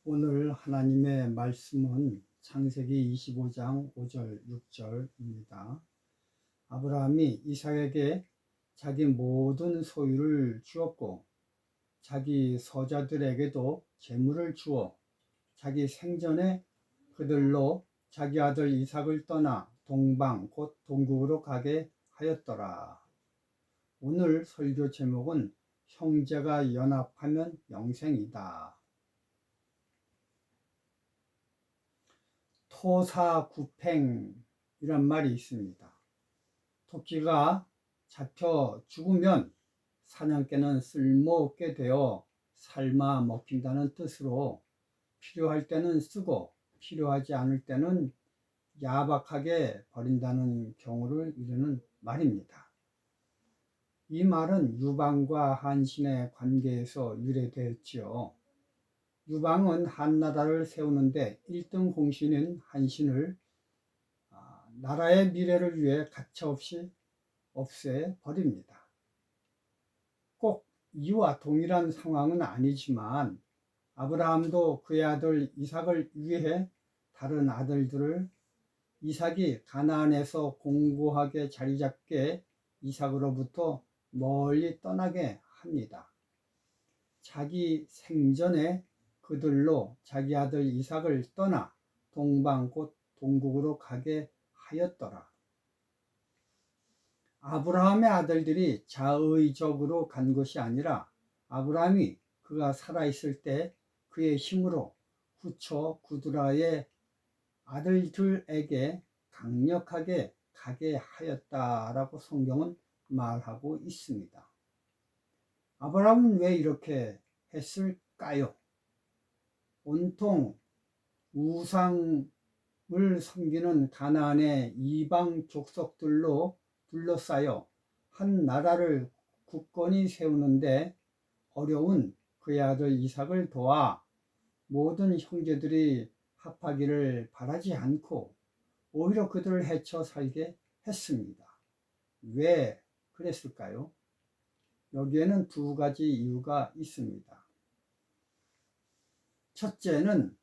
오늘 하나님의 말씀은 창세기 25장 5절 6절입니다. 아브라함이 이삭에게 자기 모든 소유를 주었고 자기 서자들에게도 재물을 주어 자기 생전에 그들로 자기 아들 이삭을 떠나 동방 곧 동국으로 가게 하였더라. 오늘 설교 제목은 형제가 연합하면 영생이다. 토사구팽이란 말이 있습니다. 토끼가 잡혀 죽으면 사냥개는 쓸모없게 되어 삶아 먹힌다는 뜻으로 필요할 때는 쓰고 필요하지 않을 때는 야박하게 버린다는 경우를 이르는 말입니다. 이 말은 유방과 한신의 관계에서 유래되었지요. 유방은 한나라를 세우는데 1등 공신인 한신을 나라의 미래를 위해 가차없이 없애버립니다. 꼭 이와 동일한 상황은 아니지만 아브라함도 그의 아들 이삭을 위해 다른 아들들을 이삭이 가나안에서 공고하게 자리잡게 이삭으로부터 멀리 떠나게 합니다. 자기 생전에 그들로 자기 아들 이삭을 떠나 동방 곧 동국으로 가게 하였더라. 아브라함의 아들들이 자의적으로 간 것이 아니라 아브라함이 그가 살아있을 때 그의 힘으로 후처 구두라의 아들들에게 강력하게 가게 하였다라고 성경은 말하고 있습니다. 아브라함은 왜 이렇게 했을까요? 온통 우상을 섬기는 가나안의 이방 족속들로 둘러싸여 한 나라를 굳건히 세우는데 어려운 그의 아들 이삭을 도와 모든 형제들이 합하기를 바라지 않고 오히려 그들을 해쳐 살게 했습니다. 왜 그랬을까요? 여기에는 두 가지 이유가 있습니다. 첫째는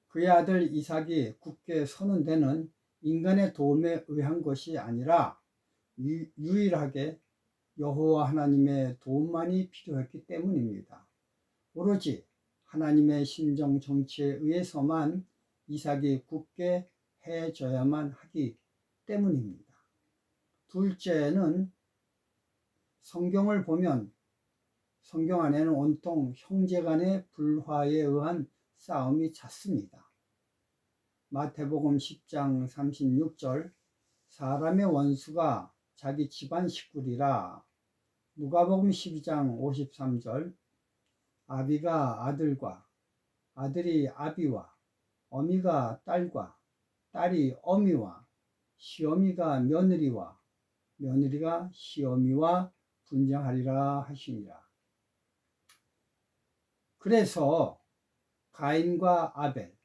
그의 아들 이삭이 굳게 서는 데는 인간의 도움에 의한 것이 아니라 유일하게 여호와 하나님의 도움만이 필요했기 때문입니다. 오로지 하나님의 심정 정치에 의해서만 이삭이 굳게 해져야만 하기 때문입니다. 둘째는 성경을 보면 성경 안에는 온통 형제간의 불화에 의한 싸움이 잦습니다. 마태복음 10장 36절 사람의 원수가 자기 집안 식구리라. 누가복음 12장 53절 아비가 아들과 아들이 아비와 어미가 딸과 딸이 어미와 시어미가 며느리와 며느리가 시어미와 분쟁하리라 하시니라. 그래서 가인과 아벨,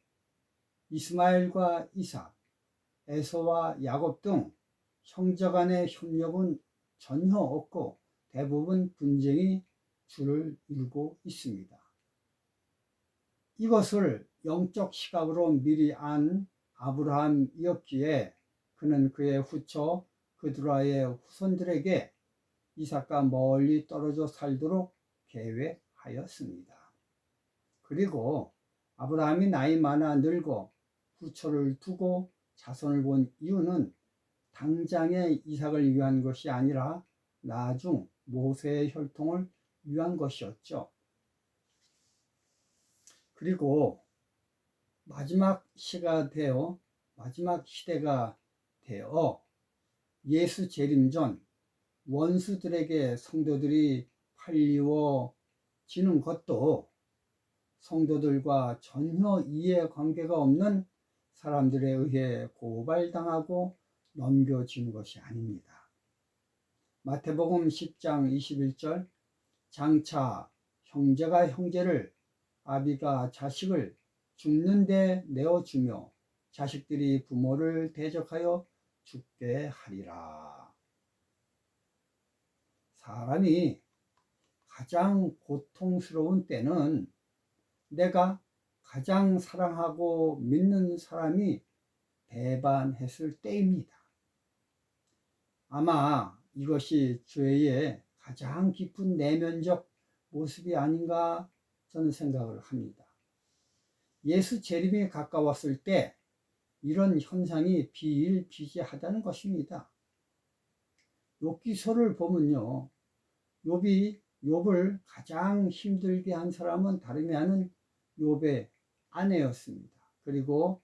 이스마엘과 이삭, 에서와 야곱 등 형제간의 협력은 전혀 없고 대부분 분쟁이 줄을 이루고 있습니다. 이것을 영적 시각으로 미리 안 아브라함이었기에 그는 그의 후처 그두라의 후손들에게 이삭과 멀리 떨어져 살도록 계획하였습니다. 그리고 아브라함이 나이 많아 늙어 후처를 두고 자손을 본 이유는 당장의 이삭을 위한 것이 아니라 나중 모세의 혈통을 위한 것이었죠. 그리고 마지막 시대가 되어 예수 재림 전 원수들에게 성도들이 팔리워지는 것도 성도들과 전혀 이해관계가 없는 사람들에 의해 고발당하고 넘겨진 것이 아닙니다. 마태복음 10장 21절 장차 형제가 형제를 아비가 자식을 죽는 데 내어주며 자식들이 부모를 대적하여 죽게 하리라. 사람이 가장 고통스러운 때는 내가 가장 사랑하고 믿는 사람이 배반했을 때입니다. 아마 이것이 죄의 가장 깊은 내면적 모습이 아닌가 저는 생각을 합니다. 예수 재림이 가까웠을 때 이런 현상이 비일비재하다는 것입니다. 욥기서를 보면요, 욥을 가장 힘들게 한 사람은 다름이 아닌 욥의 아내였습니다. 그리고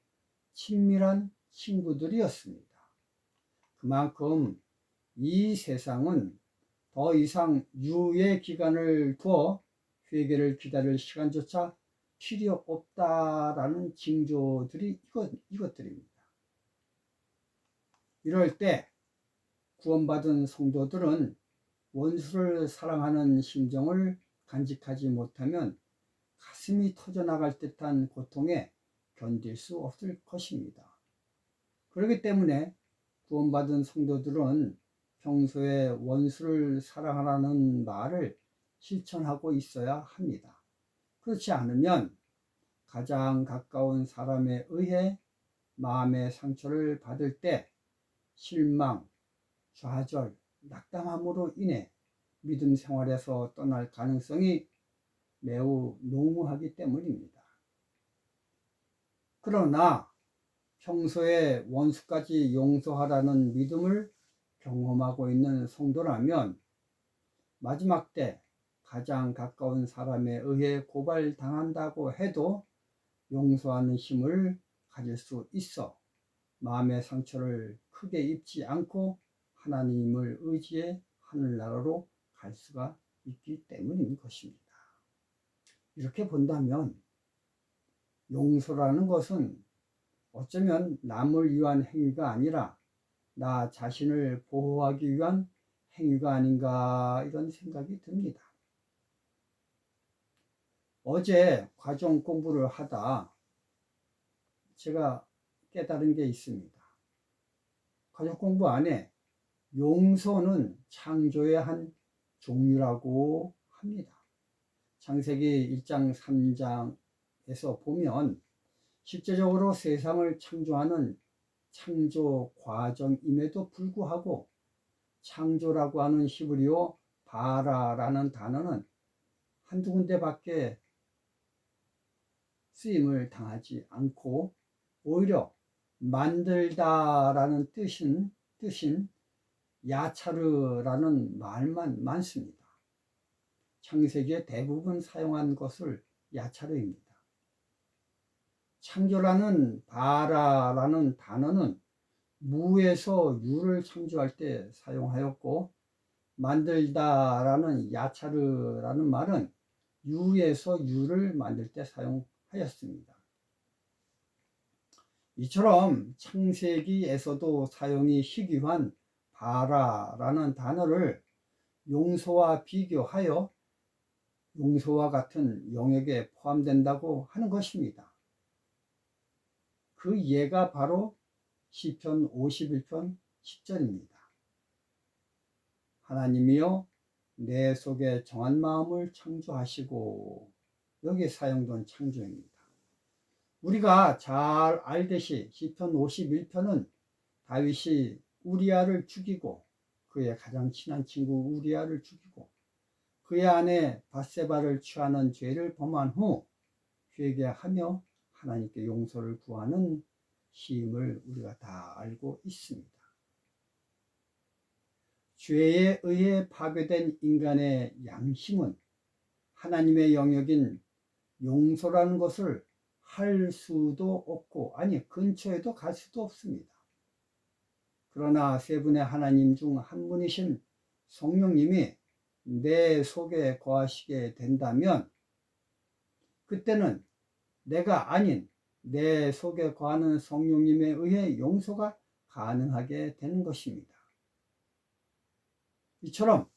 친밀한 친구들이었습니다. 그만큼 이 세상은 더 이상 유예 기간을 두어 회개를 기다릴 시간조차 필요 없다라는 징조들이 이것들입니다. 이럴 때 구원받은 성도들은 원수를 사랑하는 심정을 간직하지 못하면 가슴이 터져나갈 듯한 고통에 견딜 수 없을 것입니다. 그렇기 때문에 구원받은 성도들은 평소에 원수를 사랑하라는 말을 실천하고 있어야 합니다. 그렇지 않으면 가장 가까운 사람에 의해 마음의 상처를 받을 때 실망, 좌절, 낙담함으로 인해 믿음 생활에서 떠날 가능성이 매우 농후하기 때문입니다. 그러나 평소에 원수까지 용서하라는 믿음을 경험하고 있는 성도라면 마지막 때 가장 가까운 사람에 의해 고발당한다고 해도 용서하는 힘을 가질 수 있어 마음의 상처를 크게 입지 않고 하나님을 의지해 하늘나라로 갈 수가 있기 때문인 것입니다. 이렇게 본다면 용서라는 것은 어쩌면 남을 위한 행위가 아니라 나 자신을 보호하기 위한 행위가 아닌가 이런 생각이 듭니다. 어제 과정 공부를 하다 제가 깨달은 게 있습니다. 과정 공부 안에 용서는 창조의 한 종류라고 합니다. 창세기 1장 3장에서 보면 실제적으로 세상을 창조하는 창조 과정임에도 불구하고 창조라고 하는 히브리어 바라라는 단어는 한두 군데밖에 쓰임을 당하지 않고 오히려 만들다라는 뜻인 야차르라는 말만 많습니다. 창세기에 대부분 사용한 것을 야차르입니다. 창조라는 바라라는 단어는 무에서 유를 창조할 때 사용하였고 만들다라는 야차르라는 말은 유에서 유를 만들 때 사용하였습니다. 이처럼 창세기에서도 사용이 희귀한 바라라는 단어를 용서와 비교하여 용서와 같은 영역에 포함된다고 하는 것입니다. 그 예가 바로 시편 51편 10절입니다. 하나님이여 내 속에 정한 마음을 창조하시고, 여기에 사용된 창조입니다. 우리가 잘 알듯이 시편 51편은 다윗이 우리아를 죽이고 그의 가장 친한 친구 우리아를 죽이고 그의 아내 밧세바를 취하는 죄를 범한 후 회개하며 하나님께 용서를 구하는 시임을 우리가 다 알고 있습니다. 죄에 의해 파괴된 인간의 양심은 하나님의 영역인 용서라는 것을 할 수도 없고, 아니 근처에도 갈 수도 없습니다. 그러나 세 분의 하나님 중 한 분이신 성령님이 내 속에 거하시게 된다면 그때는 내가 아닌 내 속에 거하는 성령님에 의해 용서가 가능하게 되는 것입니다. 이처럼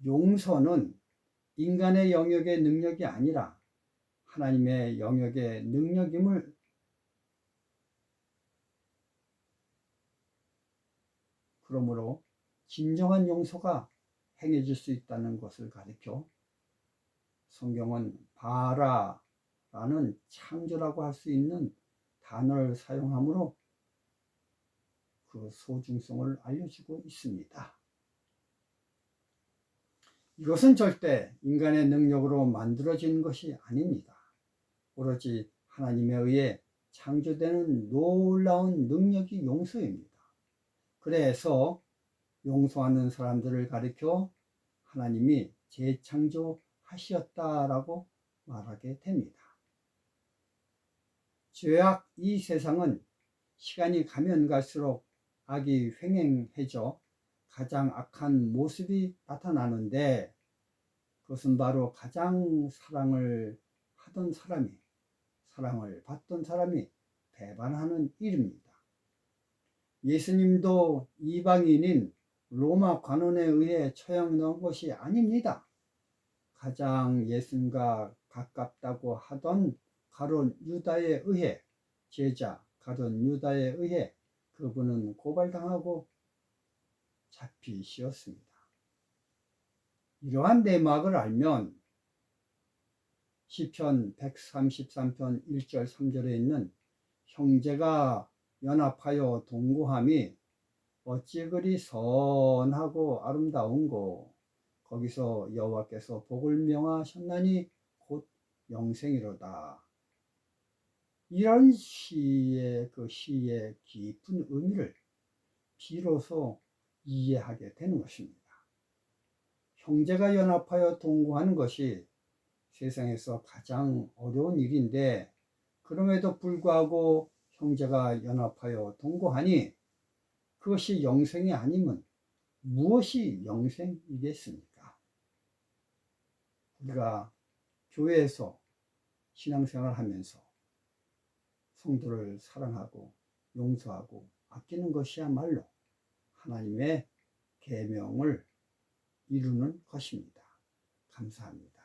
용서는 인간의 영역의 능력이 아니라 하나님의 영역의 능력임을 그러므로 진정한 용서가 행해질 수 있다는 것을 가리켜 성경은 바라 라는 창조라고 할 수 있는 단어를 사용함으로 그 소중성을 알려주고 있습니다. 이것은 절대 인간의 능력으로 만들어진 것이 아닙니다. 오로지 하나님에 의해 창조되는 놀라운 능력이 용서입니다. 그래서 용서하는 사람들을 가리켜 하나님이 재창조하셨다라고 말하게 됩니다. 죄악 이 세상은 시간이 가면 갈수록 악이 횡행해져 가장 악한 모습이 나타나는데, 그것은 바로 가장 사랑을 하던 사람이, 사랑을 받던 사람이 배반하는 일입니다. 예수님도 이방인인 로마 관원에 의해 처형당한 것이 아닙니다. 가장 예수님과 가깝다고 하던 가룟 유다에 의해, 제자 가룟 유다에 의해 그분은 고발당하고 잡히시었습니다. 이러한 내막을 알면 시편 133편 1절 3절에 있는 형제가 연합하여 동거함이 어찌 그리 선하고 아름다운고, 거기서 여호와께서 복을 명하셨나니 곧 영생이로다. 이런 시의 깊은 의미를 비로소 이해하게 되는 것입니다. 형제가 연합하여 동거하는 것이 세상에서 가장 어려운 일인데, 그럼에도 불구하고 형제가 연합하여 동거하니 그것이 영생이 아니면 무엇이 영생이겠습니까? 우리가 교회에서 신앙생활 하면서 성도를 사랑하고 용서하고 아끼는 것이야말로 하나님의 계명을 이루는 것입니다. 감사합니다.